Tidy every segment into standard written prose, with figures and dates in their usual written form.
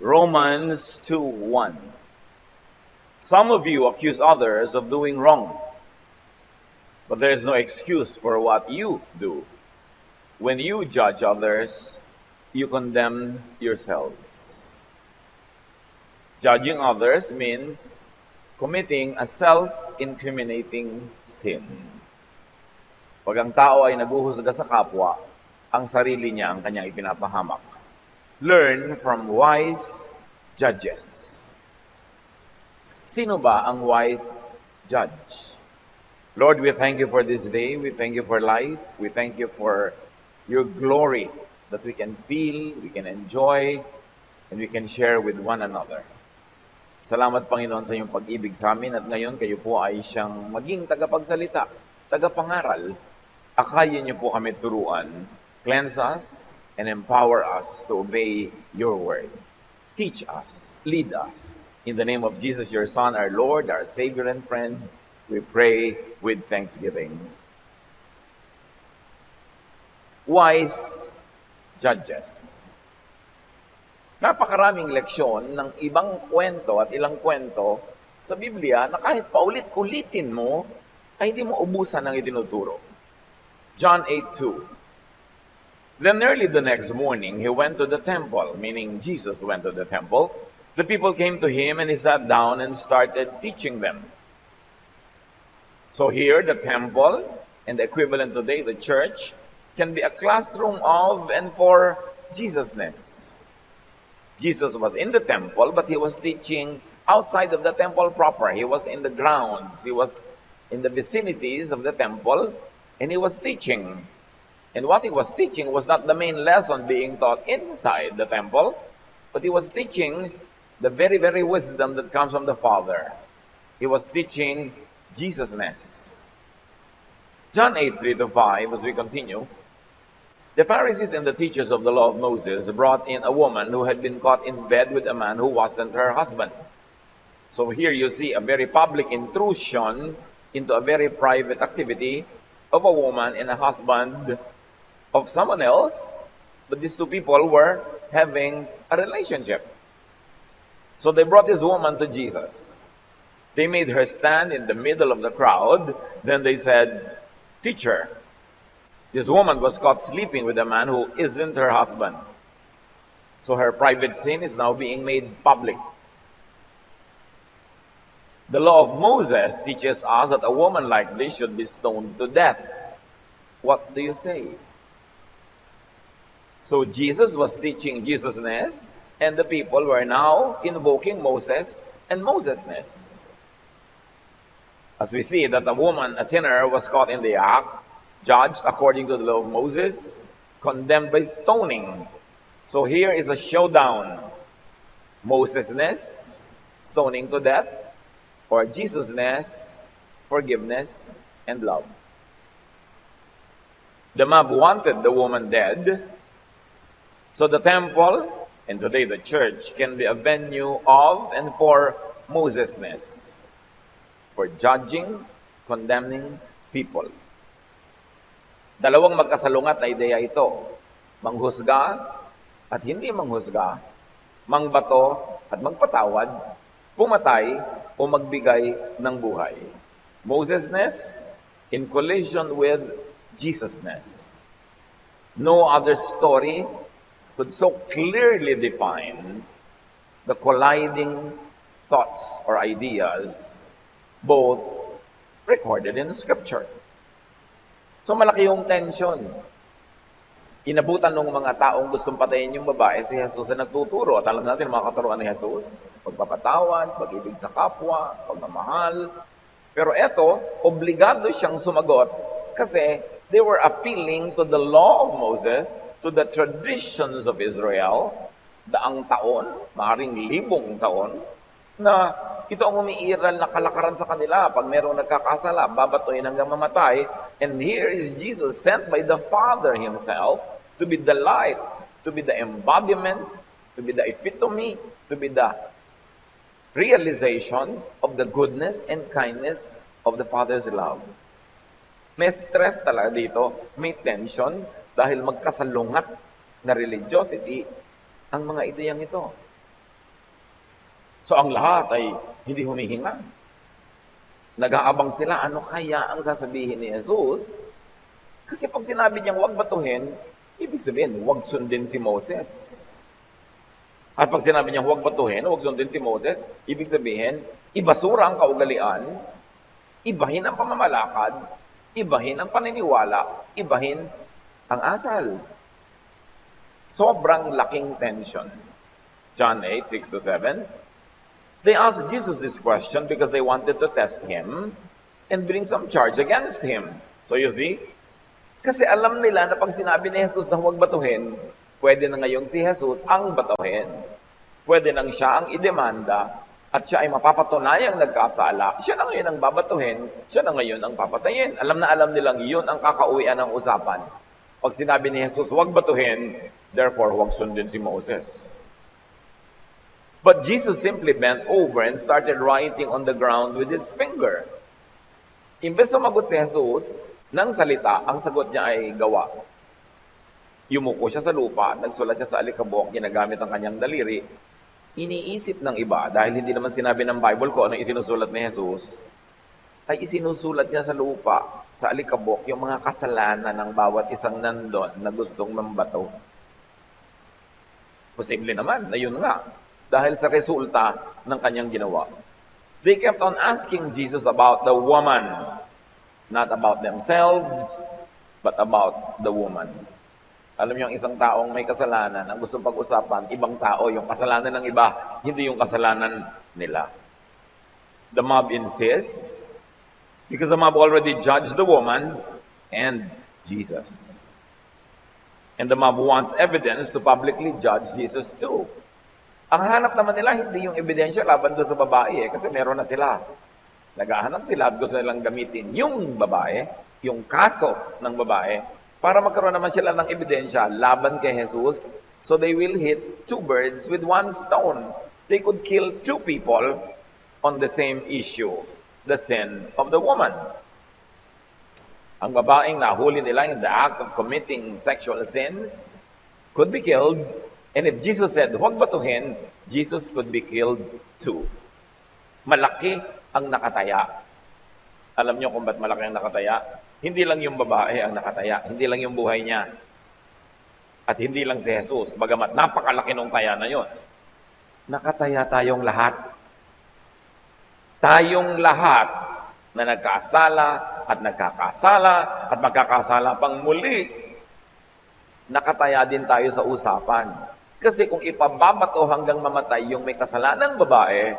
Romans 2:1. Some of you accuse others of doing wrong, but there is no excuse for what you do. When you judge others, you condemn yourselves. Judging others means committing a self-incriminating sin. Pag ang tao ay naguhusga sa kapwa, ang sarili niya ang kanyang ipinapahamak. Learn from wise judges. Sino ba ang wise judge? Lord, we thank you for this day. We thank you for life. We thank you for your glory that we can feel, we can enjoy, and we can share with one another. Salamat, Panginoon, sa iyong pag-ibig sa amin at ngayon kayo po ay siyang maging tagapagsalita, tagapangaral. Akayin niyo po kami turuan, cleanse us, and empower us to obey your word. Teach us, lead us. In the name of Jesus, your Son, our Lord, our Savior and friend, we pray with thanksgiving. Wise judges. Napakaraming leksyon ng ibang kwento at ilang kwento sa Biblia na kahit paulit-ulitin mo, ay hindi mo ubusan ng itinuturo. John 8:2. Then early the next morning, he went to the temple, meaning Jesus went to the temple. The people came to him and he sat down and started teaching them. So here, the temple, and the equivalent today, the church, can be a classroom of and for Jesusness. Jesus was in the temple, but he was teaching outside of the temple proper. He was in the grounds. He was in the vicinities of the temple, and he was teaching. And what he was teaching was not the main lesson being taught inside the temple, but he was teaching the very, very wisdom that comes from the Father. He was teaching Jesusness. John 8:3-5, as we continue, the Pharisees and the teachers of the law of Moses brought in a woman who had been caught in bed with a man who wasn't her husband. So here you see a very public intrusion into a very private activity of a woman and a husband of someone else, but these two people were having a relationship. So they brought this woman to Jesus. They made her stand in the middle of the crowd. Then they said, "Teacher, this woman was caught sleeping with a man who isn't her husband." So her private sin is now being made public. The law of Moses teaches us that a woman like this should be stoned to death. What do you say? So Jesus was teaching Jesusness, and the people were now invoking Moses and Mosesness. As we see that a woman, a sinner, was caught in the act, judged according to the law of Moses, condemned by stoning. So here is a showdown. Mosesness, stoning to death, or Jesusness, forgiveness and love. The mob wanted the woman dead. So the temple, and today the church, can be a venue of and for Mosesness, for judging, condemning people. Dalawang magkasalungat na ideya ito, manghusga at hindi manghusga, mangbato at magpatawad, pumatay o magbigay ng buhay. Mosesness in collision with Jesusness. No other story could so clearly define the colliding thoughts or ideas, both recorded in Scripture. So malaki yung tension. Inabutan ng mga taong gustong patayin yung babae, si Jesus na nagtuturo. At alam natin mga katuruan ni Jesus, pagpapatawad, pag-ibig sa kapwa, pagmamahal. Pero eto, obligado siyang sumagot kasi they were appealing to the law of Moses, to the traditions of Israel, daang taon, maaaring 1,000 taon, na ito ang umiiral na kalakaran sa kanila. Pag merong nagkakasala, babatuin hanggang mamatay. And here is Jesus sent by the Father Himself to be the light, to be the embodiment, to be the epitome, to be the realization of the goodness and kindness of the Father's love. May stress talaga dito, may tension, dahil magkasalungat na religiosity ang mga ideyang ito. So ang lahat ay hindi humihinga. Nag-aabang sila, ano kaya ang sasabihin ni Jesus? Kasi pag sinabi niyang huwag batuhin, ibig sabihin, huwag sundin si Moses. At pag sinabi niyang huwag batuhin, huwag sundin si Moses, ibig sabihin, ibasura ang kaugalian, ibahin ang pamamalakad, ibahin ang paniniwala, ibahin ang asal. Sobrang laking tension. John 8, 6-7. They asked Jesus this question because they wanted to test him and bring some charge against him. So you see, kasi alam nila na pag sinabi ni Jesus na huwag batuhin, pwede na ngayong si Jesus ang batuhin. Pwede nang siya ang idemanda at siya ay mapapatunayang nagkasala. Siya na ngayon ang babatuhin, siya na ngayon ang papatayin. Alam na alam nilang iyon ang kakauwian ng usapan. Pag sinabi ni Jesus, huwag batuhin, therefore huwag sundin si Moses. But Jesus simply bent over and started writing on the ground with his finger. Imbes sumagot si Jesus ng salita, ang sagot niya ay gawa. Yumuko siya sa lupa, nagsulat siya sa alikabok, ginagamit ang kanyang daliri. Iniisip ng iba, dahil hindi naman sinabi ng Bible ko ano isinusulat ni Jesus, ay isinusulat niya sa lupa, sa alikabok, yung mga kasalanan ng bawat isang nandun na gustong mambato. Posible naman na yun nga, dahil sa resulta ng kanyang ginawa. They kept on asking Jesus about the woman, not about themselves, but about the woman. Alam niyo, ang isang taong may kasalanan, ang gusto pag-usapan, ibang tao, yung kasalanan ng iba, hindi yung kasalanan nila. The mob insists, because the mob already judged the woman and Jesus. And the mob wants evidence to publicly judge Jesus too. Ang hanap naman nila, hindi yung ebidensya laban doon sa babae kasi meron na sila. Naghahanap sila at gusto nilang gamitin yung babae, yung kaso ng babae, para magkaroon naman sila ng ebidensya laban kay Jesus. So they will hit two birds with one stone. They could kill two people on the same issue, the sin of the woman. Ang babaeng nahuli nila in the act of committing sexual sins could be killed. And if Jesus said, huwag batuhin, Jesus could be killed too. Malaki ang nakataya. Alam niyo kung ba't malaki ang nakataya? Hindi lang yung babae ang nakataya, hindi lang yung buhay niya. At hindi lang si Jesus, bagamat napakalaki nung taya na yon. Nakataya tayong lahat. Tayong lahat na nagkasala at nagkakasala at magkakasala pang muli. Nakataya din tayo sa usapan. Kasi kung ipababato hanggang mamatay yung may kasalanang babae,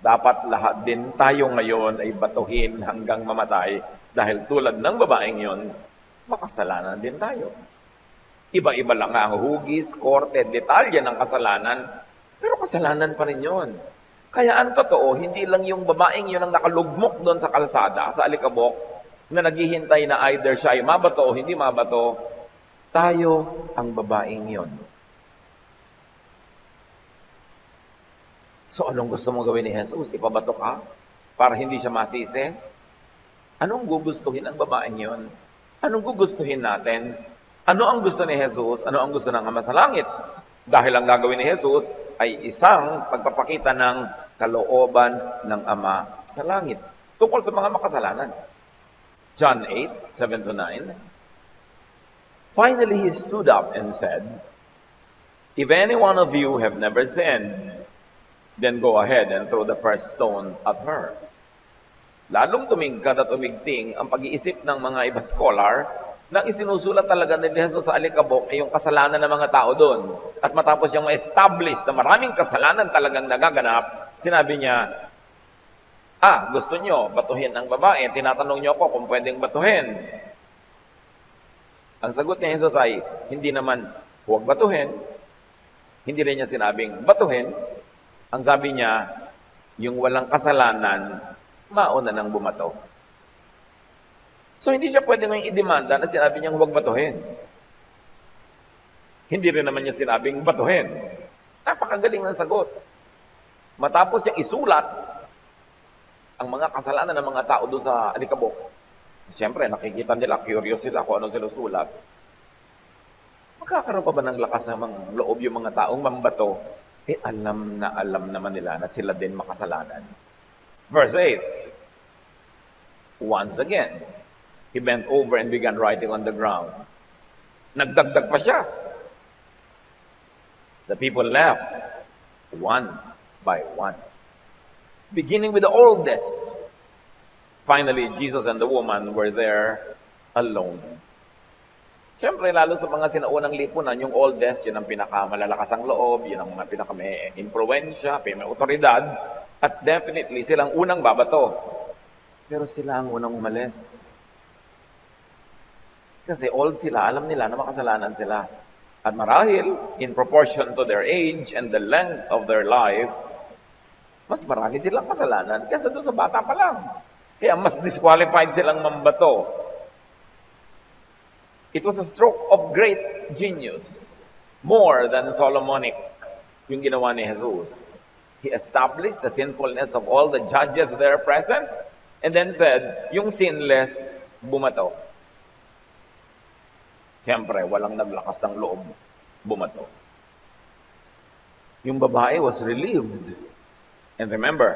dapat lahat din tayo ngayon ay batuhin hanggang mamatay dahil tulad ng babaeng yon, makasalanan din tayo. Iba-iba lang ang hugis, korte, detalye ng kasalanan, pero kasalanan pa rin yon. Kaya ang totoo, hindi lang yung babaeng yon ang nakalugmok doon sa kalsada, sa alikabok, na naghihintay na either siya ay mabato o hindi mabato, tayo ang babaeng yon. So anong gusto mong gawin ni Jesus? Ipabato ka? Para hindi siya masisi? Anong gugustuhin ang babaeng yon? Anong gugustuhin natin? Ano ang gusto ni Jesus? Ano ang gusto ng Ama sa Langit? Dahil ang gagawin ni Jesus ay isang pagpapakita ng kalooban ng Ama sa Langit tungkol sa mga makasalanan. John 8, 7-9. Finally, he stood up and said, "If any one of you have never sinned, then go ahead and throw the first stone at her." Lalong tumingkad at umigting ang pag-iisip ng mga iba scholar na isinusulat talaga ni Jesus sa alikabok ay yung kasalanan ng mga tao doon. At matapos yung ma-establish na maraming kasalanan talagang nagaganap, sinabi niya, gusto nyo batuhin ang babae, tinatanong nyo ako kung pwedeng batuhin. Ang sagot ni Jesus ay, hindi naman huwag batuhin, hindi rin niya sinabing batuhin. Ang sabi niya, yung walang kasalanan, mauna nang bumato. So, hindi siya pwede ngayong idemanda na sinabi niyang huwag batuhin. Hindi rin naman niya sinabing batuhin. Napakagaling ng sagot. Matapos niyang isulat ang mga kasalanan ng mga tao doon sa alikabok, siyempre, nakikita nila, curious sila kung ano sila sulat. Magkakaroon pa ba ng lakas ng mga loob yung mga taong mambato? alam na alam naman nila na sila din makasalanan. Verse 8, once again, he bent over and began writing on the ground. Nagdagdag pa siya. The people left, one by one, beginning with the oldest. Finally, Jesus and the woman were there alone. Siyempre, lalo sa mga sinaunang lipunan, yung oldest, yun ang pinakamalalakas ang loob, yun ang mga pinaka-may impluensya, may otoridad, at definitely, silang unang babato. Pero sila ang unang umalis. Kasi old sila, alam nila na makasalanan sila. At marahil, in proportion to their age and the length of their life, mas marami silang kasalanan kaysa doon sa bata pa lang. Kaya mas disqualified silang mambato. It was a stroke of great genius, more than Solomonic, yung ginawa ni Jesus. He established the sinfulness of all the judges there present, and then said, yung sinless, bumato. Siyempre, walang naglakas ng loob, bumato. Yung babae was relieved. And remember,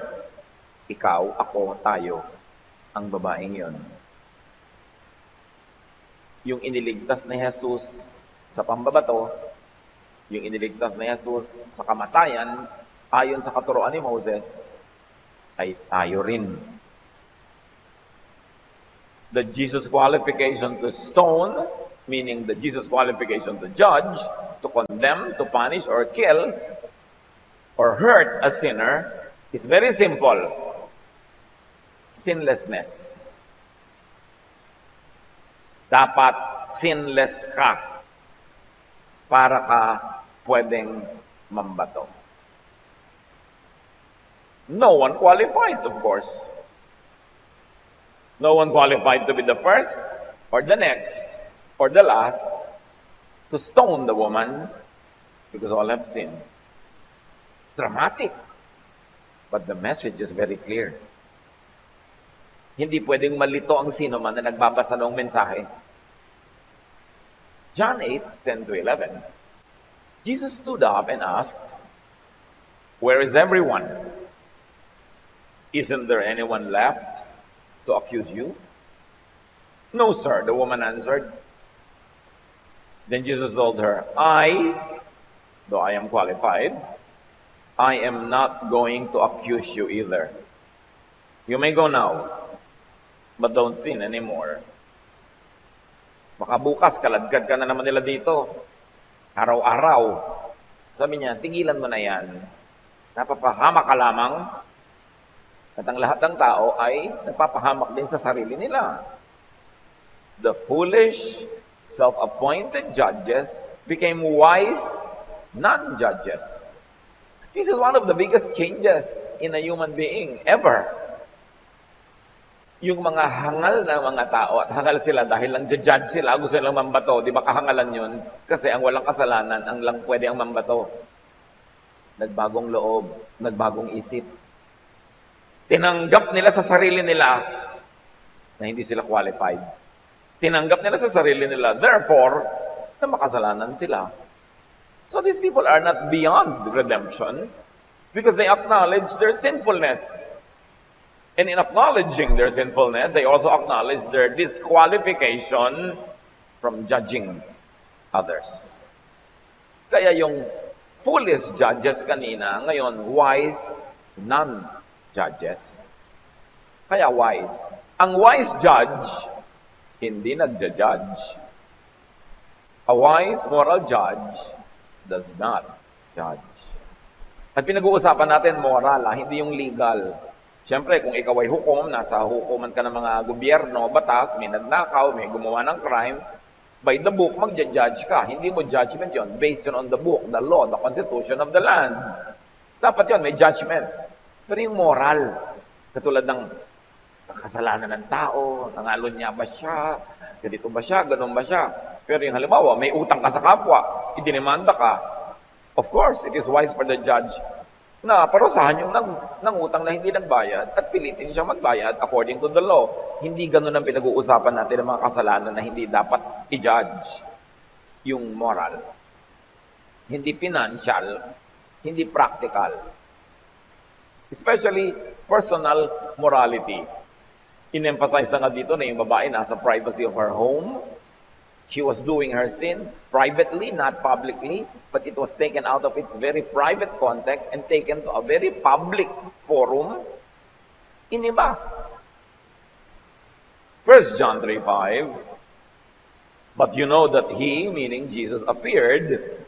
ikaw, ako, tayo, ang babaeng yon. Yung iniligtas ni Jesus sa pambabato, yung iniligtas ni Jesus sa kamatayan, ayon sa katuruan ni Moses, ay tayo rin. The Jesus qualification to stone, meaning the Jesus qualification to judge, to condemn, to punish, or kill, or hurt a sinner, is very simple. Sinlessness. Dapat sinless ka para ka pwedeng mambato. No one qualified, of course. No one qualified to be the first, or the next, or the last, to stone the woman, because all have sinned. Dramatic. But the message is very clear. Hindi pwedeng malito ang sino man na nagbabasa ng mensahe. John 8:10-11. Jesus stood up and asked, "Where is everyone? Isn't there anyone left to accuse you?" "No, sir," the woman answered. Then Jesus told her, though I am qualified, I am not going to accuse you either. You may go now, but don't sin anymore. Baka bukas, kaladkad ka na naman nila dito. Araw-araw. Sabi niya, tigilan mo na yan. Napapahamak ka lamang. At ang lahat ng tao ay napapahamak din sa sarili nila. The foolish, self-appointed judges became wise non-judges. This is one of the biggest changes in a human being ever. Yung mga hangal na mga tao, at hangal sila dahil lang judge sila, gusto nilang mambato, di ba kahangalan yun? Kasi ang walang kasalanan, ang lang pwede ang mambato. Nagbagong loob, nagbagong isip. Tinanggap nila sa sarili nila na hindi sila qualified. Tinanggap nila sa sarili nila, therefore, na makasalanan sila. So these people are not beyond redemption because they acknowledge their sinfulness. And in acknowledging their sinfulness, they also acknowledge their disqualification from judging others. Kaya yung foolish judges kanina, ngayon wise non-judges. Kaya wise. Ang wise judge, hindi nagja-judge. A wise moral judge does not judge. At pinag-uusapan natin moral, hindi yung legal. Siyempre, kung ikaw ay hukom, nasa hukuman ka ng mga gobyerno, batas, may nagnakaw, may gumawa ng crime, by the book, magja-judge ka. Hindi mo judgment yon based on the book, the law, the constitution of the land. Dapat yon may judgment. Pero yung moral, katulad ng kasalanan ng tao, nangalo niya ba siya, ganito ba siya, ganun ba siya. Pero yung halimbawa, may utang ka sa kapwa, idinimanda ka, of course, it is wise for the judge na parusahan yung nangutang na hindi nagbayad at pilitin siya magbayad according to the law. Hindi ganun ang pinag-uusapan natin ng mga kasalanan na hindi dapat i-judge. Yung moral. Hindi financial. hindi practical. Especially personal morality. In-emphasize na nga dito na yung babae nasa privacy of her home. She was doing her sin privately, not publicly, but it was taken out of its very private context and taken to a very public forum. Iniba. 1 John 3:5, but you know that He, meaning Jesus, appeared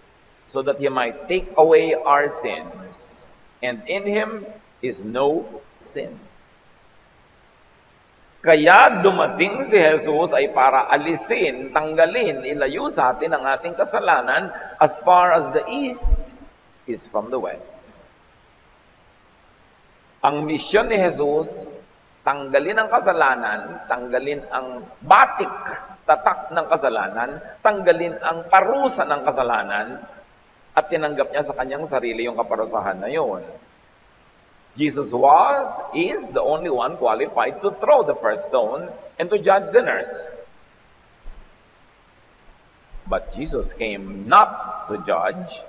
so that He might take away our sins, and in Him is no sin. Kaya dumating si Jesus ay para alisin, tanggalin, ilayo sa atin ang ating kasalanan as far as the east is from the west. Ang misyon ni Jesus, tanggalin ang kasalanan, tanggalin ang batik, tatak ng kasalanan, tanggalin ang parusa ng kasalanan, at tinanggap niya sa kanyang sarili yung kaparusahan na yun. Jesus is the only one qualified to throw the first stone and to judge sinners. But Jesus came not to judge,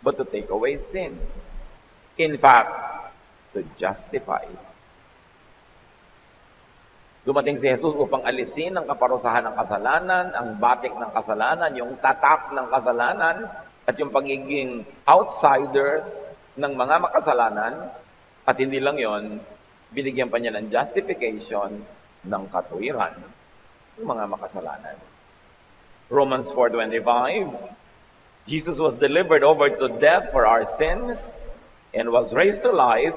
but to take away sin. In fact, to justify. Dumating si Jesus upang alisin ang kaparusahan ng kasalanan, ang batik ng kasalanan, yung tatak ng kasalanan, at yung pagiging outsiders ng mga makasalanan. At hindi lang yon, binigyan pa niya ng justification ng katuwiran ng mga makasalanan. Romans 4:25, Jesus was delivered over to death for our sins and was raised to life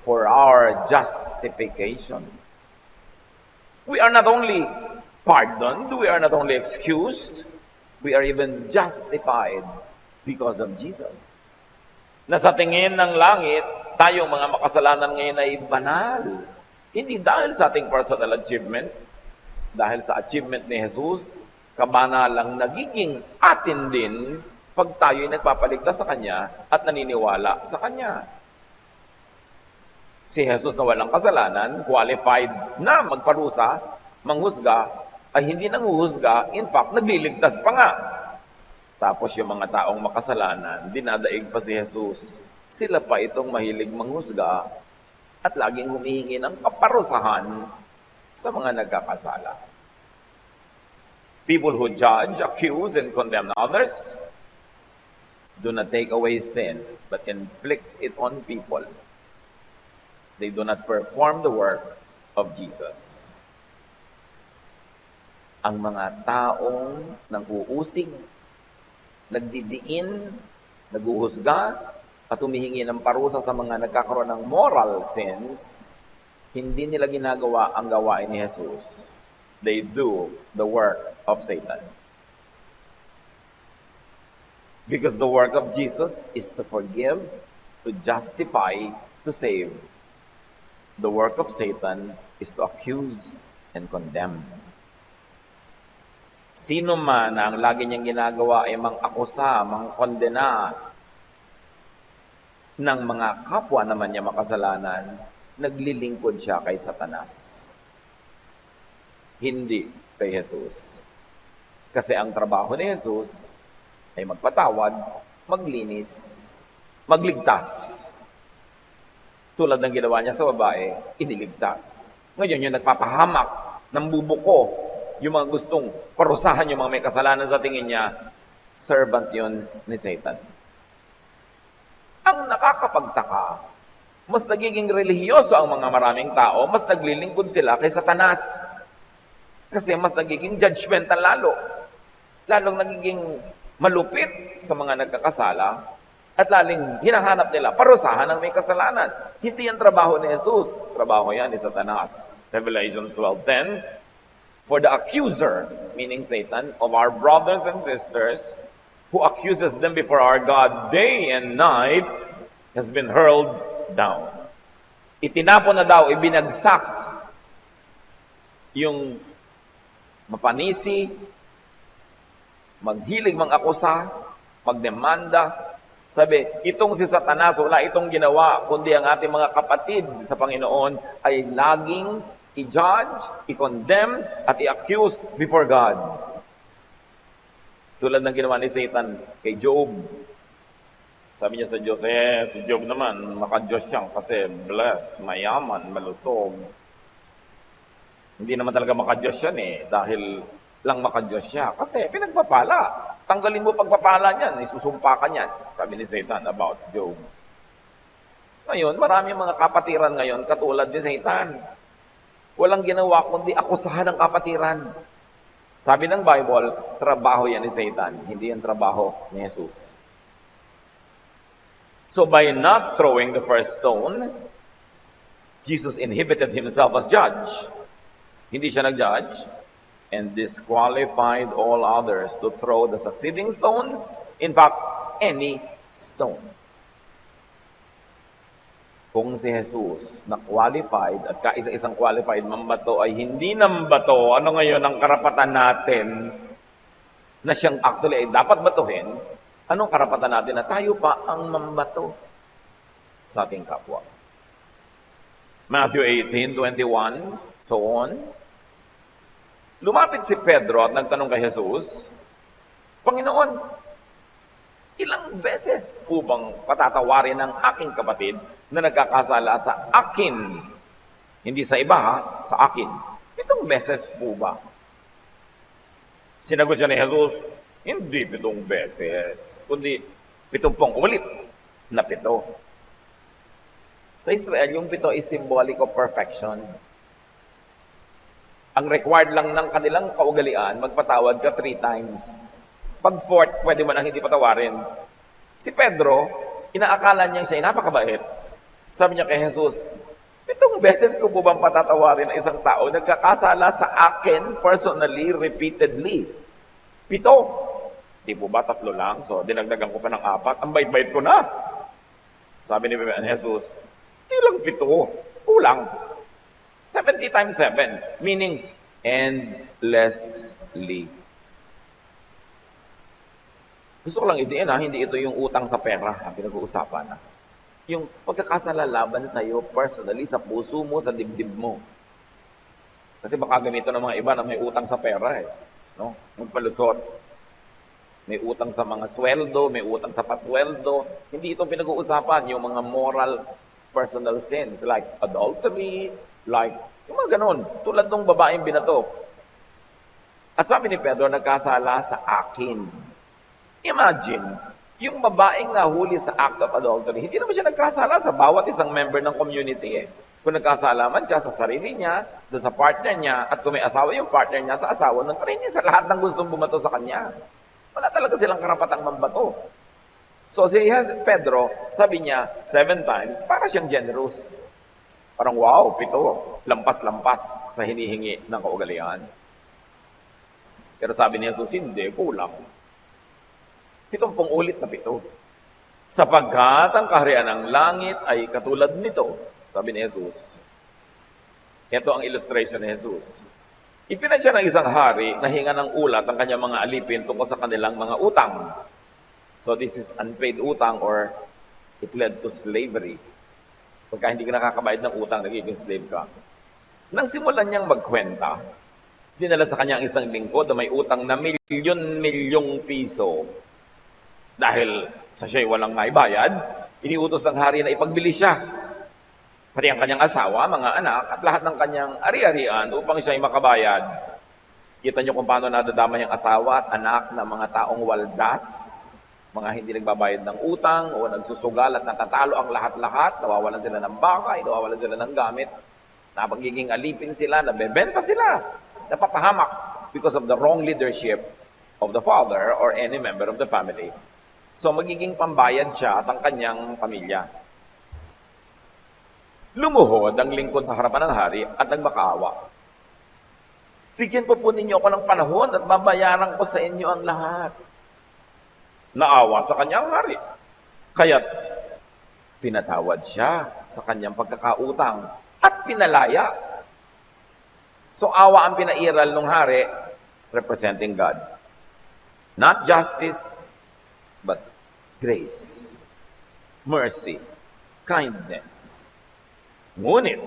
for our justification. We are not only pardoned, we are not only excused, we are even justified because of Jesus. Na sa tingin ng langit, tayong mga makasalanan ngayon ay banal. Hindi dahil sa ating personal achievement, dahil sa achievement ni Jesus, kabanalang nagiging atin din pag tayo'y nagpapaligtas sa Kanya at naniniwala sa Kanya. Si Jesus na walang kasalanan, qualified na magparusa, manghusga, ay hindi nanghuhusga, in fact, nagliligtas pa nga. Tapos yung mga taong makasalanan, dinadaig pa si Jesus. Sila pa itong mahilig manghusga at laging humihingi ng kaparusahan sa mga nagkakasala. People who judge, accuse, and condemn others do not take away sin, but inflicts it on people. They do not perform the work of Jesus. Ang mga taong nang-uusig, nagdidiin, naguhusga, at humihingi ng parusa sa mga nagkakaroon ng moral sins, hindi nila ginagawa ang gawain ni Jesus. They do the work of Satan. Because the work of Jesus is to forgive, to justify, to save. The work of Satan is to accuse and condemn. Sino man na ang lagi niyang ginagawa ay mang-akusa, mang-kondena ng mga kapwa naman niya makasalanan, naglilingkod siya kay Satanas. Hindi kay Jesus. Kasi ang trabaho ni Jesus ay magpatawad, maglinis, magligtas. Tulad ng ginawa niya sa babae, iniligtas. Ngayon yung nagpapahamak, nambubuko, yung mga gustong parusahan yung mga may kasalanan sa tingin niya, servant yun ni Satan. Ang nakakapagtaka, mas nagiging relihiyoso ang mga maraming tao, mas naglilingkod sila kay Satanas. Kasi mas nagiging judgmental lalo. Lalong nagiging malupit sa mga nagkakasala at laling hinahanap nila parusahan ng may kasalanan. Hindi yan trabaho ni Jesus. Trabaho yan ni Satanas. Revelation 12:10, for the accuser, meaning Satan, of our brothers and sisters, who accuses them before our God day and night, has been hurled down. Itinapon na daw, ibinagsak yung mapanisi, maghilig mang-akusa, magdemanda. Sabi, itong si Satanas, wala itong ginawa, kundi ang ating mga kapatid sa Panginoon ay laging i-judge, i-condemn, at i-accuse before God. Tulad ng ginawa ni Satan kay Job. Sabi niya sa Diyos, si Job naman, maka-Diyos siya kasi blessed, mayaman, malusog. Hindi naman talaga maka-Diyos yan dahil lang maka-Diyos siya. Kasi pinagpapala. Tanggalin mo pagpapala niyan, isusumpa ka niyan, sabi ni Satan about Job. Ngayon, marami mga kapatiran ngayon katulad ni Satan. Walang ginawa kundi akusahan ng kapatiran. Sabi ng Bible, trabaho yan ni Satan, hindi yan trabaho ni Jesus. So by not throwing the first stone, Jesus inhibited himself as judge. Hindi siya nag-judge and disqualified all others to throw the succeeding stones. In fact, any stone. Kung si Jesus na qualified at kaisa-isang qualified mambato ay hindi nambato, ano ngayon ang karapatan natin na siyang actually ay dapat batuhin? Anong karapatan natin na tayo pa ang mambato sa ating kapwa? Matthew 18:21, so on. Lumapit si Pedro at nagtanong kay Jesus, Panginoon, ilang beses po bang patatawarin ng aking kapatid na nagkakasala sa akin? Hindi sa iba sa akin. 7 beses po ba? Sinagot siya ni Jesus, hindi 7 beses, kundi 70 ulit na 7. Sa Israel, yung 7 is symbolic of perfection. Ang required lang ng kanilang kaugalian, magpatawad ka 3 times. Pag 4th, pwede mo nang hindi patawarin. Si Pedro, inaakala niya siya, napakabait. Sabi niya kay Jesus, 7 beses ko po bang patatawarin ang isang tao nagkakasala sa akin personally, repeatedly? 7. Di po ba 3 lang? So, dinagdagan ko pa ng 4. Ang bait-bait ko na. Sabi ni Jesus, ilang 7? Kulang. 70 times 7. Meaning, endlessly. Gusto ko lang idiin hindi ito yung utang sa pera ang pinag-uusapan Yung pagkakasala laban sa iyo personally, sa puso mo, sa dibdib mo. Kasi baka gamito ng mga iba na may utang sa pera no? Magpalusot. May utang sa mga sweldo, may utang sa pasweldo. Hindi ito pinag-uusapan, yung mga moral personal sins like adultery, like yung mga ganon, tulad ng babaeng binato. At sabi ni Pedro, nagkasala sa akin. Imagine, yung babaeng nahuli sa act of adultery, hindi naman siya nagkasala sa bawat isang member ng community Kung nagkasala man siya sa sarili niya, doon sa partner niya, at kung may asawa yung partner niya sa asawa nun, pero hindi sa lahat ng gustong bumato sa kanya. Wala talaga silang karapatang mambato. So si Pedro, sabi niya, 7 times, para siyang generous. Parang wow, 7, lampas-lampas sa hinihingi ng kaugalian. Pero sabi ni Jesus, hindi, kulang. 70 ulit na 7. Sapagkat ang kaharian ng langit ay katulad nito, sabi ni Jesus. Ito ang illustration ni Jesus. Ipinasya ng isang hari na hinga ng ulat ang kanyang mga alipin tungkol sa kanilang mga utang. So this is unpaid utang or it led to slavery. Pagka hindi ka nakakabayad ng utang, nagiging slave ka. Nang simulan niyang magkwenta, dinala sa kanyang isang lingkod na may utang na milyon-milyong piso. Dahil sa siya'y walang naibayad, iniutos ng hari na ipagbili siya. Pati ang kanyang asawa, mga anak, at lahat ng kanyang ari-arian upang siya'y makabayad. Kita niyo kung paano nadadama yung asawa at anak ng mga taong waldas, mga hindi nagbabayad ng utang o nagsusugal at natatalo ang lahat-lahat, nawawalan sila ng bakay, nawawalan sila ng gamit, napagiging alipin sila, nabebenta sila, napapahamak because of the wrong leadership of the father or any member of the family. So magiging pambayad siya at ang kanyang pamilya. Lumuhod ang lingkod sa harapan ng hari at nagmakaawa. Bigyan po ninyo ako ng panahon at babayaran ko sa inyo ang lahat. Naawa sa kanyang hari. Kaya't pinatawad siya sa kanyang pagkakautang at pinalaya. So awa ang pinairal ng hari representing God. Not justice, but grace, mercy, kindness. Ngunit,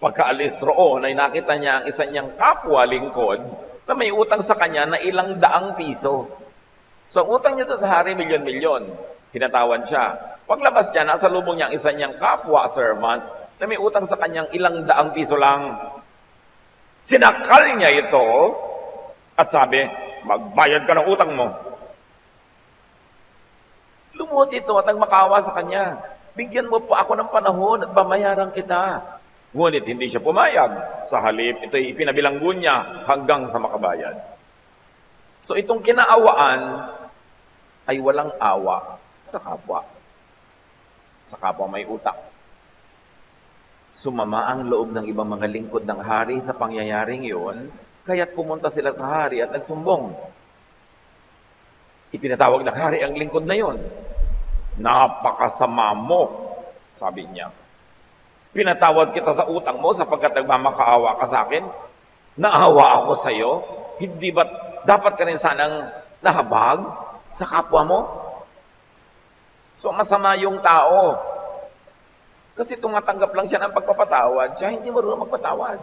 pagkaalis roon ay nakita niya ang isa niyang kapwa lingkod na may utang sa kanya na ilang daang piso. So, ang utang niya to sa hari, milyon-milyon. Pinatawad siya. Paglabas niya, nasa lubong niya ang isa niyang kapwa servant na may utang sa kanyang ilang daang piso lang. Sinakal niya ito at sabi, magbayad ka ng utang mo. Lumuhod ito at nagmakawa sa kanya. Bigyan mo pa ako ng panahon at babayaran kita. Ngunit hindi siya pumayag. Sa halip, ito'y ipinabilanggo niya hanggang sa makabayad. So itong kinaawaan ay walang awa sa kapwa. Sa kapwa may utang. Sumama ang loob ng ibang mga lingkod ng hari sa pangyayaring iyon, kaya't pumunta sila sa hari at nagsumbong. Ipinatawag ng hari ang lingkod na iyon. Napakasama mo, sabi niya. Pinatawad kita sa utang mo sapagkat nagmamakaawa ka sa akin. Naawa ako sa iyo. Hindi ba dapat ka rin sanang nahabag sa kapwa mo? So masama yung tao. Kasi tumatanggap lang siya ng pagpapatawad, siya hindi marunong magpatawad.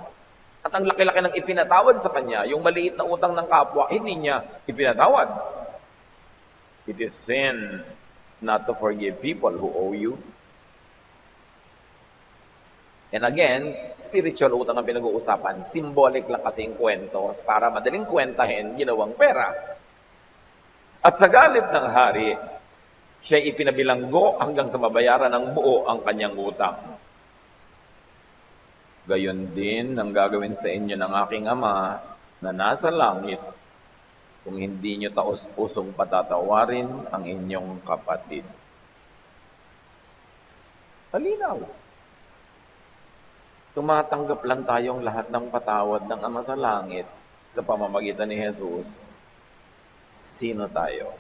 At ang laki-laki ng ipinatawad sa kanya, yung maliit na utang ng kapwa, hindi niya ipinatawad. It is sin not to forgive people who owe you. And again, spiritual utang ang pinag-uusapan. Symbolic lang kasi yung kwento. Para madaling kwentahin, ginawang pera. At sa galit ng hari, siya ipinabilanggo hanggang sa mabayaran ng buo ang kanyang utang. Gayon din ang gagawin sa inyo ng aking Ama na nasa langit kung hindi nyo taos-pusong patatawarin ang inyong kapatid. Malinaw. Tumatanggap lang tayong lahat ng patawad ng Ama sa langit sa pamamagitan ni Jesus. Sino tayo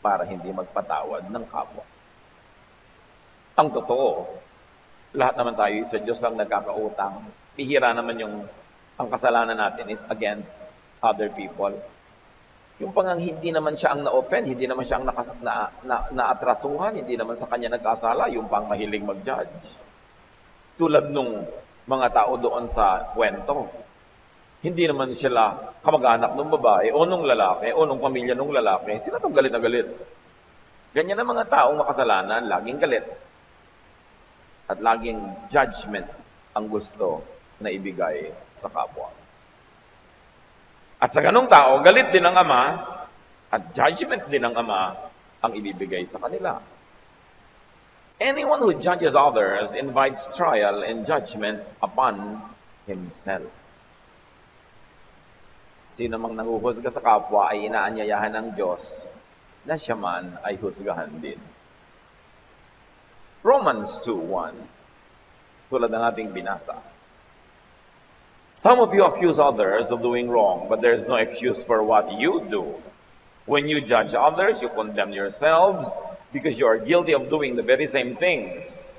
para hindi magpatawad ng kapwa? Ang totoo, lahat naman tayo sa Diyos lang nagkakautang. Bihira naman ang kasalanan natin is against other people. Yung pangang hindi naman siya ang na-offend, hindi naman siya ang naatrasuhan, hindi naman sa kanya nagkasala, yung pang mahilig mag-judge. Tulad nung mga tao doon sa kwento. Hindi naman sila kamag-anak ng babae o nung lalaki o nung pamilya nung lalaki. Sila itong galit na galit. Ganyan ang mga taong makasalanan, laging galit. At laging judgment ang gusto na ibigay sa kapwa. At sa ganung tao, galit din ang Ama at judgment din ng Ama ang ibibigay sa kanila. Anyone who judges others invites trial and judgment upon himself. Sino mang nanguhusga sa kapwa ay inaanyayahan ng Diyos na siya man ay husgahan din. Romans 2:1, tulad ng ating binasa. Some of you accuse others of doing wrong, but there is no excuse for what you do. When you judge others, you condemn yourselves because you are guilty of doing the very same things.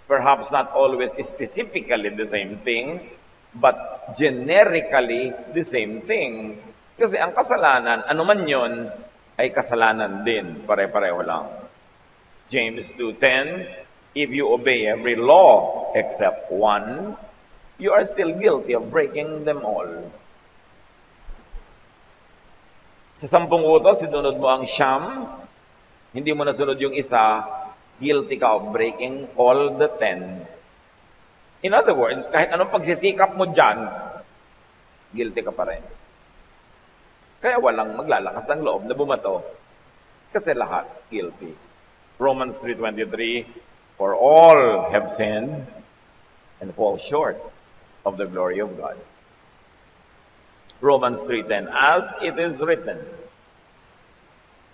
Perhaps not always specifically the same thing, but generically the same thing. Kasi ang kasalanan, anuman yon, ay kasalanan din. Pare-pareho lang. James 2:10, if you obey every law except one, you are still guilty of breaking them all. Sa 10 utos, sinunod mo ang siyam, hindi mo nasunod yung isa, guilty ka of breaking all the 10. In other words, kahit anong pagsisikap mo dyan, guilty ka pa rin. Kaya walang maglalakas ang loob na bumato kasi lahat guilty. Romans 3:23, for all have sinned and fall short of the glory of God. Romans 3:10, as it is written,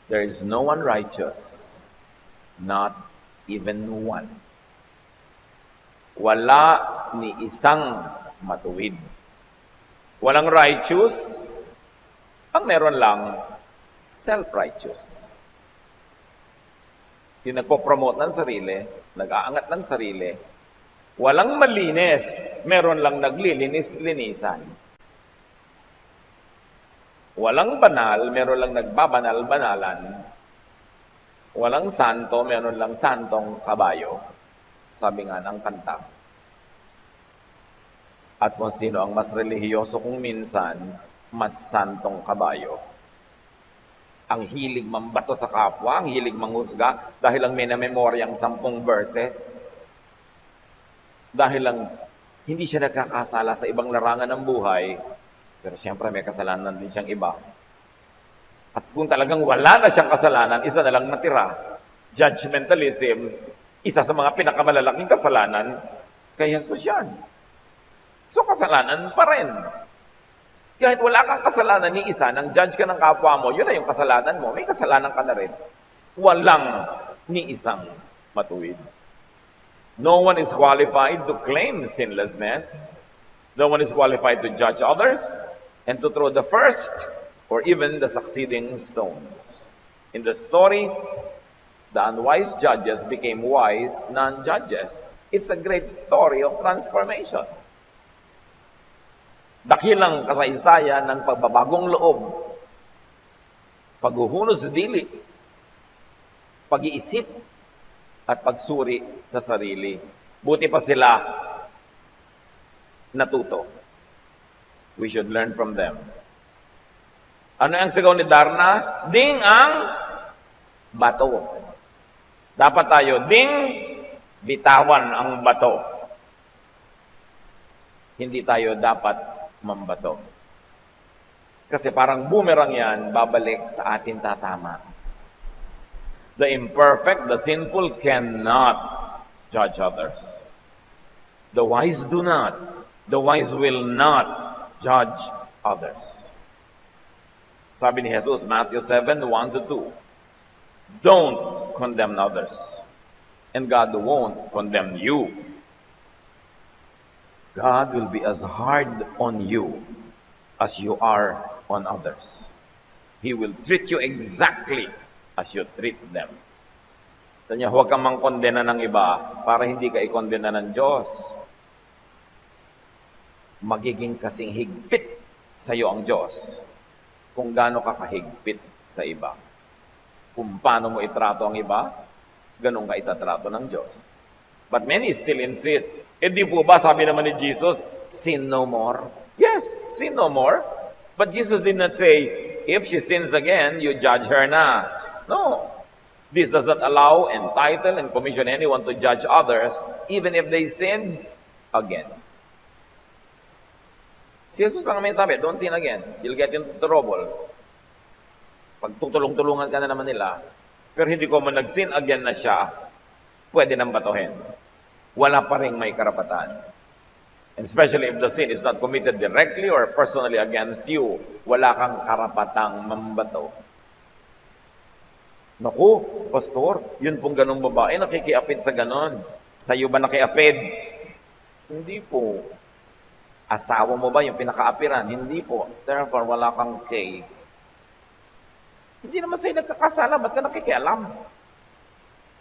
there is no one righteous, not even one. Wala ni isang matuwid. Walang righteous, ang meron lang, self-righteous. Yung nagpo-promote ng sarili, nag-aangat ng sarili, walang malinis, meron lang naglilinis-linisan. Walang banal, meron lang nagbabanal-banalan. Walang santo, meron lang santong kabayo. Sabi nga ng kanta. At kung sino ang mas relihiyoso kung minsan, mas santong kabayo. Ang hilig mambato sa kapwa, ang hilig manghusga, dahil lang may namemoryang 10 verses. Dahil lang hindi siya nagkakasala sa ibang larangan ng buhay, pero siyempre may kasalanan din siyang iba. At kung talagang wala na siyang kasalanan, isa na lang natira. Judgmentalism, isa sa mga pinakamalalaking kasalanan kay Jesus yan. So kasalanan pa rin. Kahit wala kang kasalanan ni isa, nang judge ka ng kapwa mo, yun na yung kasalanan mo, may kasalanan ka na rin. Walang ni isang matuwid. No one is qualified to claim sinlessness. No one is qualified to judge others and to throw the first or even the succeeding stones. In the story, the unwise judges became wise non-judges. It's a great story of transformation. Dakilang kasaysayan ng pagbabagong loob, paghuhunos sa dili, pag-iisip, at pagsuri sa sarili. Buti pa sila natuto. We should learn from them. Ano ang sigaw ni Darna? Ding ang bato. Dapat tayo, ding, bitawan ang bato. Hindi tayo dapat mambato. Kasi parang boomerang yan, babalik sa atin tatama. The imperfect, the sinful cannot judge others. The wise do not. The wise will not judge others. Sabi ni Jesus, Matthew 7, 1-2. Don't condemn others, and God won't condemn you. God will be as hard on you as you are on others. He will treat you exactly as you treat them. Kanya, huwag kang mangkondena ng iba para hindi ka ikondena ng Diyos. Magiging kasing higpit sa iyo ang Diyos kung gaano ka kahigpit sa iba. Kung paano mo itrato ang iba, ganun ka itatrato ng Diyos. But many still insist, di po ba sabi naman ni Jesus, sin no more? Yes, sin no more. But Jesus did not say, if she sins again, you judge her na. No. This does not allow, entitle, and commission anyone to judge others, even if they sin again. Si Jesus lang may sabi, don't sin again. You'll get into trouble. Pag tutulong-tulungan ka na naman nila, pero hindi ko man nag-sin again na siya, pwede nang batuhin. Wala pa rin may karapatan. And especially if the sin is not committed directly or personally against you, wala kang karapatang mambato. Naku, pastor, yun pong ganong babae, nakikiapid sa ganon. Sa'yo ba nakiapid? Hindi po. Asawa mo ba yung pinakaapiran? Hindi po. Therefore, wala kang kay. Hindi naman sa'yo nagkakasala, ba't ka nakikialam?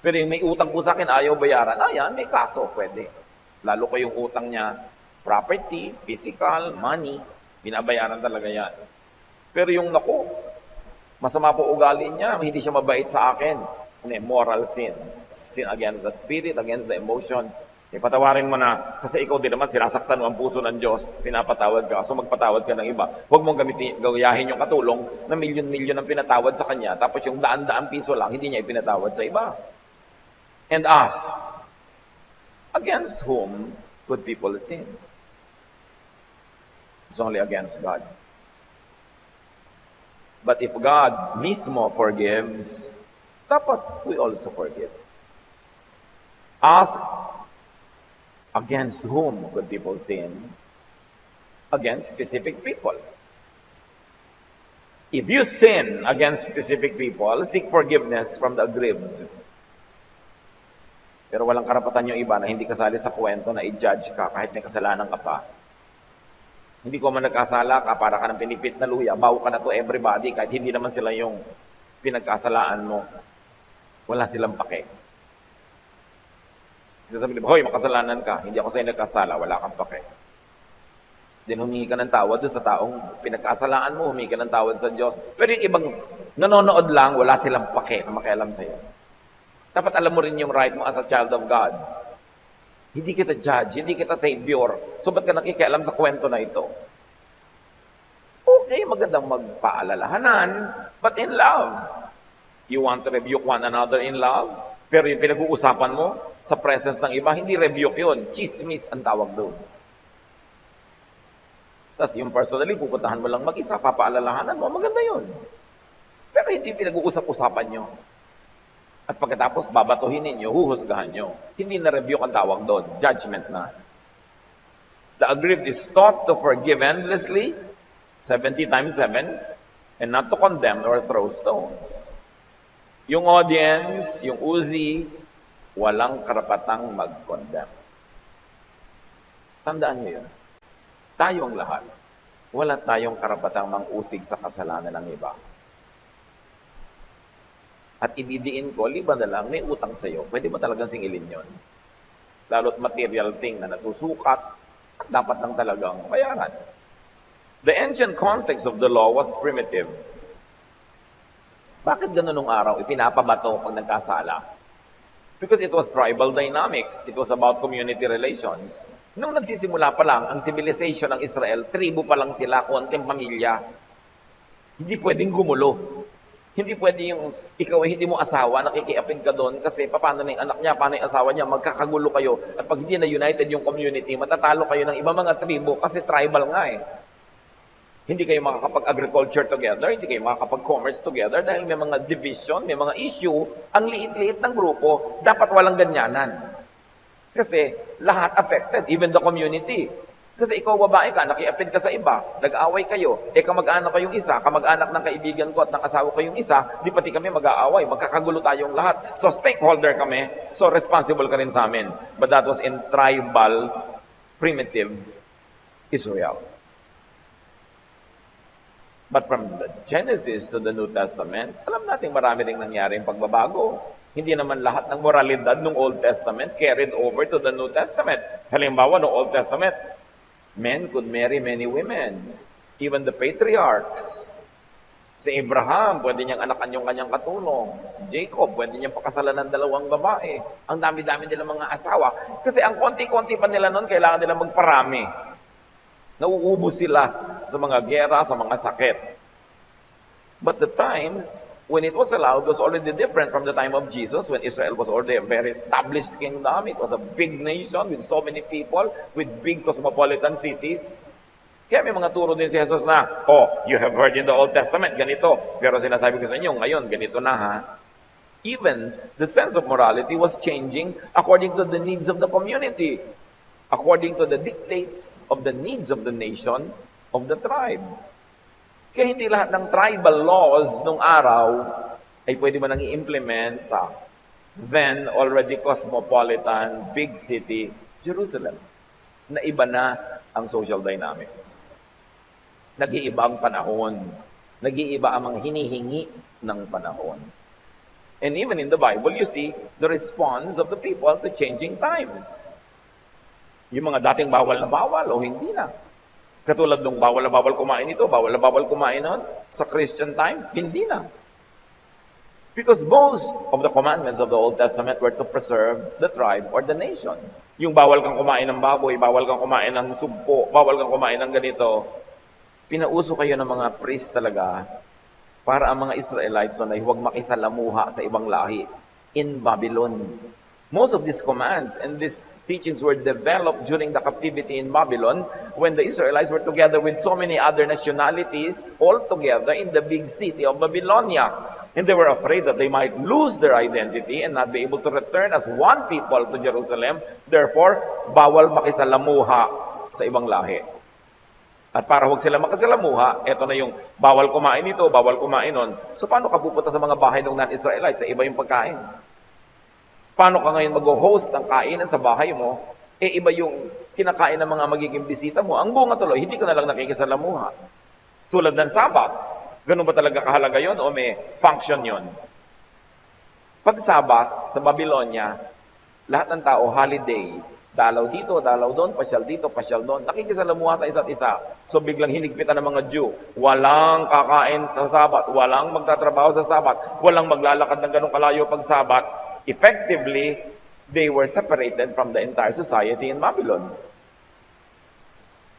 Pero yung may utang po sa akin, ayaw bayaran. Ayan, may kaso, pwede. Lalo ko yung utang niya, property, physical, money, binabayaran talaga yan. Pero yung naku, masama po ugali niya, hindi siya mabait sa akin. Moral sin. Sin against the spirit, against the emotion. Patawarin mo na, kasi ikaw din naman, sinasaktan mo ang puso ng Diyos, pinapatawad ka, so magpatawad ka ng iba. Huwag mong gayahin yung katulong na milyon-milyon ang pinatawad sa kanya, tapos yung daan-daan piso lang, hindi niya ipinatawad sa iba. And ask, against whom could people sin? It's only against God. But if God mismo forgives, dapat we also forgive. Ask, against whom could people sin? Against specific people. If you sin against specific people, seek forgiveness from the aggrieved. Pero walang karapatan yung iba na hindi kasali sa kwento na i-judge ka kahit may kasalanan ka pa. Hindi ko man nagkasala ka, para ka ng pinipit na luya, bawo ka na to everybody, kahit hindi naman sila yung pinagkasalaan mo. Wala silang pake. Sasabihin mo, hoy, makasalanan ka, hindi ako sa'yo nagkasala, wala kang pake. Then humingi ka ng tawad doon sa taong pinagkasalaan mo, humingi ka ng tawad sa Diyos. Pero yung ibang nanonood lang, wala silang pake na makialam sa'yo. Dapat alam mo rin yung right mo as a child of God. Hindi kita judge, hindi kita savior. So ba't ka nakikialam sa kwento na ito? Okay, magandang magpaalalahanan, but in love. You want to rebuke one another in love, pero yung pinag-uusapan mo sa presence ng iba, hindi rebuke yun. Chismis ang tawag doon. Tapos yung personally, pupuntahan mo lang mag-isa, papaalalahanan mo, maganda yun. Pero hindi pinag-uusap-usapan nyo. At pagkatapos, babatuhin ninyo, huhusgahan nyo. Hindi na rebuke ang tawag doon. Judgment na. The aggrieved is taught to forgive endlessly, 70 times 7, and not to condemn or throw stones. Yung audience, yung Uzi, walang karapatang mag-condemn. Tandaan nyo yun. Tayong lahat, wala tayong karapatang mang-usig sa kasalanan ng iba. At ibidiin ko, liban na lang, may utang sa'yo. Pwede mo talagang singilin yon. Lalo't material thing na nasusukat, at dapat lang talagang bayaran. The ancient context of the law was primitive. Bakit ganun nung araw? Ipinapabato pag nagkasala. Because it was tribal dynamics. It was about community relations. Nung nagsisimula pa lang, ang civilization ng Israel, tribo pa lang sila, konting pamilya. Hindi pwedeng gumulo. Hindi pwede yung ikaw ay hindi mo asawa, nakikiapin ka doon kasi paano na yung anak niya, paano yung asawa niya, magkakagulo kayo. At pag hindi na united yung community, matatalo kayo ng ibang mga tribo kasi tribal nga eh. Hindi kayo makakapag-agriculture together, hindi kayo makakapag-commerce together dahil may mga division, may mga issue. Ang liit-liit ng grupo, dapat walang ganyanan. Kasi lahat affected, even the community. Kasi ikaw babae ka, nakiapid ka sa iba, nag-aaway kayo, kamag-anak kayong isa, kamag-anak ng kaibigan ko at ng asawa ko yung isa, di pati kami mag-aaway, magkakagulo tayong lahat. So stakeholder kami, so responsible ka rin sa amin. But that was in tribal, primitive Israel. But from the Genesis to the New Testament, alam natin marami ring nangyaring pagbabago. Hindi naman lahat ng moralidad ng Old Testament carried over to the New Testament. Halimbawa, ng Old Testament, men could marry many women. Even the patriarchs. Si Abraham, pwede niyang anakan yung kanyang katulong. Si Jacob, pwede niyang pakasalan ng 2 babae. Ang dami-dami nilang mga asawa. Kasi ang konti-konti pa nila noon, kailangan nila magparami. Nauubos sila sa mga gera, sa mga sakit. But the times when it was allowed was already different from the time of Jesus, when Israel was already a very established kingdom. It was a big nation with so many people, with big cosmopolitan cities. Kaya may mga turo din si Jesus na, you have heard in the Old Testament, ganito. Pero sinasabi ko sa inyo, ngayon, ganito na ha. Even the sense of morality was changing according to the needs of the community, according to the dictates of the needs of the nation, of the tribe. Kaya hindi lahat ng tribal laws nung araw ay pwede mo nang i-implement sa then already cosmopolitan, big city, Jerusalem. Na iba na ang social dynamics. Nag-iiba ang panahon. Nag-iiba ang mga hinihingi ng panahon. And even in the Bible, you see the response of the people to changing times. Yung mga dating bawal na bawal o hindi na. Katulad nung bawal na bawal kumain ito, bawal na bawal kumain nun, sa Christian time, hindi na. Because most of the commandments of the Old Testament were to preserve the tribe or the nation. Yung bawal kang kumain ng baboy, bawal kang kumain ng sugpo, bawal kang kumain ng ganito, pinauso kayo ng mga priest talaga para ang mga Israelites na huwag makisalamuha sa ibang lahi in Babylon. Most of these commands and these teachings were developed during the captivity in Babylon when the Israelites were together with so many other nationalities all together in the big city of Babylonia. And they were afraid that they might lose their identity and not be able to return as one people to Jerusalem. Therefore, bawal makisalamuha sa ibang lahi. At para huwag sila makisalamuha, eto na yung bawal kumain ito, bawal kumain nun. So paano ka pupunta sa mga bahay ng non-Israelites? Sa iba yung pagkain. Paano ka ngayon mag-host ng kainan sa bahay mo? Iba yung kinakain ng mga magiging bisita mo. Ang bunga tuloy, hindi ka na lang nakikisalamuha. Tulad ng Sabbath. Ganun ba talaga kahalaga yon o may function yon? Pag Sabbath sa Babylonia, lahat ng tao, holiday. Dalaw dito, dalaw doon, pasyal dito, pasyal doon. Nakikisalamuha sa isa't isa. So biglang hinigpitan ng mga Jew. Walang kakain sa Sabbath. Walang magtatrabaho sa Sabbath. Walang maglalakad ng ganung kalayo pag Sabbath. Effectively, they were separated from the entire society in Babylon.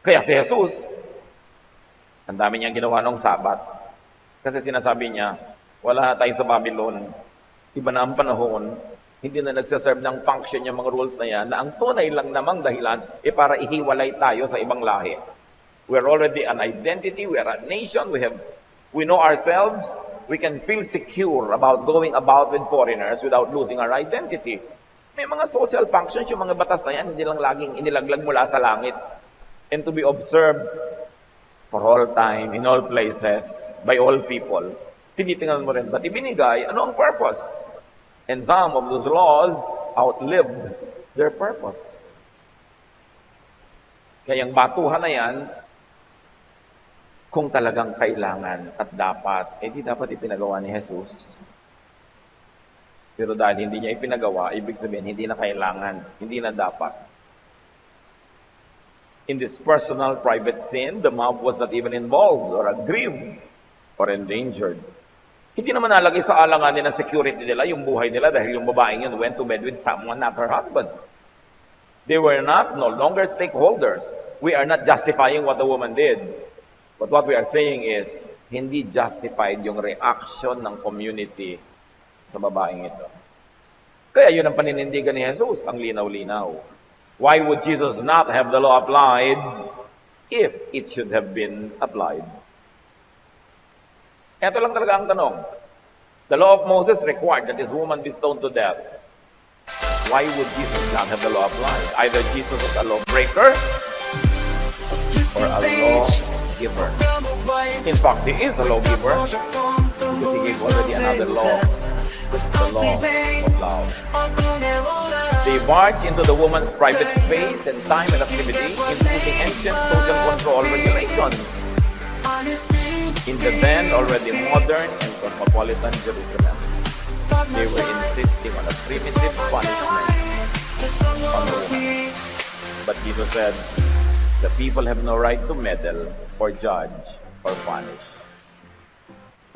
Kaya si Jesus, Ang dami niyang ginawa nung Sabat. Kasi sinasabi niya, wala na tayo sa Babylon. Iba na ang panahon. Hindi na nagsaserve ng function yung mga rules na yan, na ang tunay lang namang dahilan para ihiwalay tayo sa ibang lahi. We're already an identity, we are a nation, we know ourselves, we can feel secure about going about with foreigners without losing our identity. May mga social functions, yung mga batas na yan, hindi lang laging inilaglag mula sa langit. And to be observed for all time, in all places, by all people. Tinitingnan mo rin, ba't ibinigay? Ano ang purpose? And some of those laws outlived their purpose. Kaya yung batuhan na yan, kung talagang kailangan at dapat, di dapat ipinagawa ni Jesus. Pero dahil hindi niya ipinagawa, ibig sabihin, hindi na kailangan, hindi na dapat. In this personal, private sin, the mob was not even involved or aggrieved or endangered. Hindi naman nalagay sa alanganin ng security nila yung buhay nila dahil yung babaeng yun went to bed with someone, not her husband. They were no longer stakeholders. We are not justifying what the woman did. But what we are saying is, hindi justified yung reaction ng community sa babaeng ito. Kaya yun ang paninindigan ni Jesus, ang linaw-linaw. Why would Jesus not have the law applied if it should have been applied? Ito lang talaga ang tanong. The law of Moses required that this woman be stoned to death. Why would Jesus not have the law applied? Either Jesus was a lawbreaker or a lawgiver. In fact, he is a lawgiver because he gave already another law, the law of love. They barged into the woman's private space and time and activity, including ancient social control regulations. In the then already modern and cosmopolitan Jerusalem, they were insisting on a primitive punishment on the woman. But Jesus said, the people have no right to meddle or judge or punish.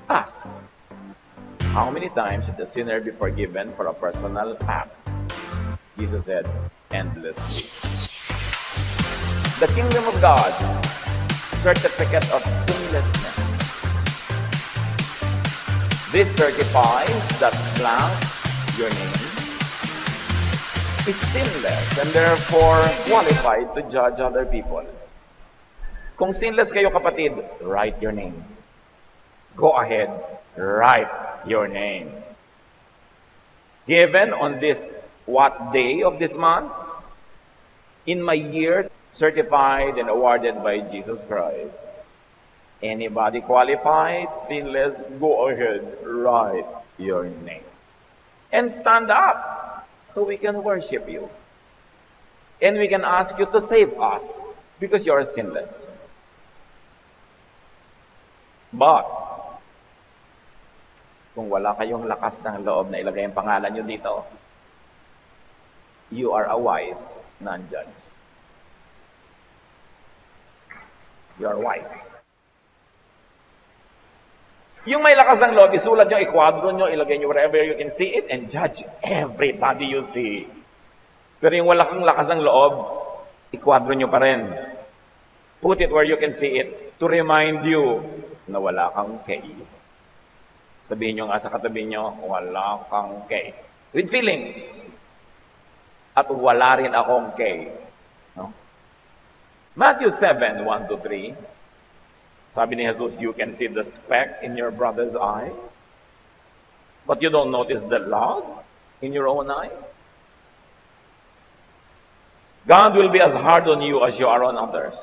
Ask, how many times should the sinner be forgiven for a personal act? Jesus said, endlessly. The kingdom of God, certificate of sinlessness. This certifies that blank, your name, is sinless and therefore qualified to judge other people. Kung sinless kayo kapatid, write your name. Go ahead, write your name. Given on this what day of this month? In my year, certified and awarded by Jesus Christ. Anybody qualified, sinless, go ahead, write your name. And stand up so we can worship you. And we can ask you to save us because you are sinless. But, kung wala kayong lakas ng loob na ilagay ang pangalan nyo dito, you are a wise non-judge. You are wise. Yung may lakas ng loob, isulat nyo, ikwadro nyo, ilagay nyo wherever you can see it, and judge everybody you see. Pero yung wala kang lakas ng loob, ikwadro nyo pa rin. Put it where you can see it to remind you na wala kang K. Sabihin nyo nga sa katabi nyo, wala kang K. With feelings. At wala rin akong K. No? Matthew 7, 1-3. Sabi ni Jesus, you can see the speck in your brother's eye, but you don't notice the log in your own eye. God will be as hard on you as you are on others.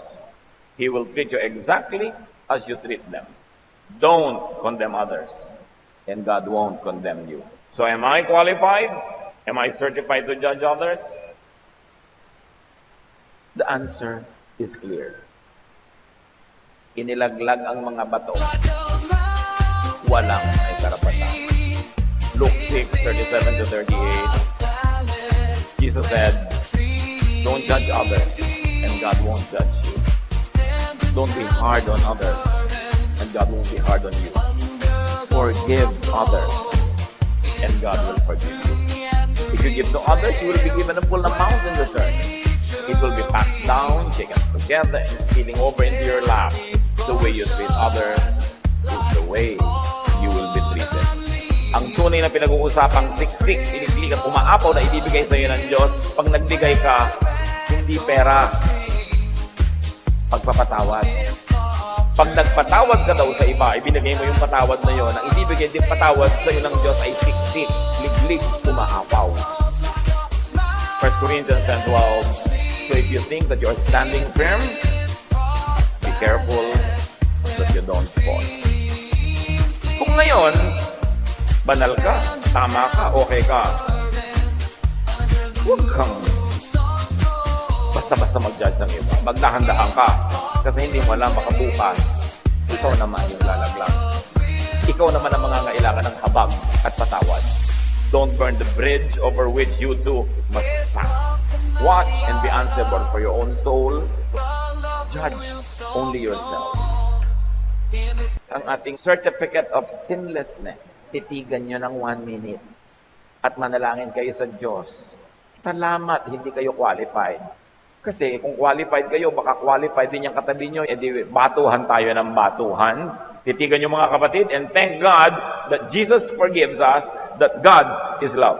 He will treat you exactly as you treat them. Don't condemn others, and God won't condemn you. So am I qualified? Am I certified to judge others? The answer is clear. Inilaglag ang mga bato, walang may karapatan. Luke 6:37-38, Jesus said, don't judge others, and God won't judge you. Don't be hard on others, and God won't be hard on you. Forgive others, and God will forgive you. If you give to others, you will be given a full amount in return. It will be packed down, taken together, and spilling over into your lap. the way you treat others is the way you will be treated. Ang tunay na pinag-uusapang siksik, iniklik at umaapaw na ibibigay sa iyo ng Diyos, pag nagbigay ka, hindi pera, pagpapatawad. Pag nagpatawad ka daw sa iba, ibinigay mo yung patawad na yon, ang ibibigay din patawad sa iyo ng Diyos ay siksik, liglig, umaapaw. 1 Corinthians 10:12. So if you think that you're standing firm, be careful that you don't fall. Kung ngayon, banal ka, tama ka, okay ka, huwag kang basta-basta mag-judge ng iba. Magdahan-dahan ka. Kasi hindi mo alam, baka bukas, ikaw naman yung lalaglag. Ikaw naman ang mangangailangan ng habag at patawad. Don't burn the bridge over which you too must pass. Watch and be answerable for your own soul. Judge only yourself. Ang ating certificate of sinlessness, titigan nyo ng 1 minute at manalangin kayo sa Diyos. Salamat, hindi kayo qualified. Kasi kung qualified kayo, baka qualified din yung katabi nyo, edi batuhan tayo ng batuhan. Titigan nyo mga kapatid, and thank God that Jesus forgives us, that God is love.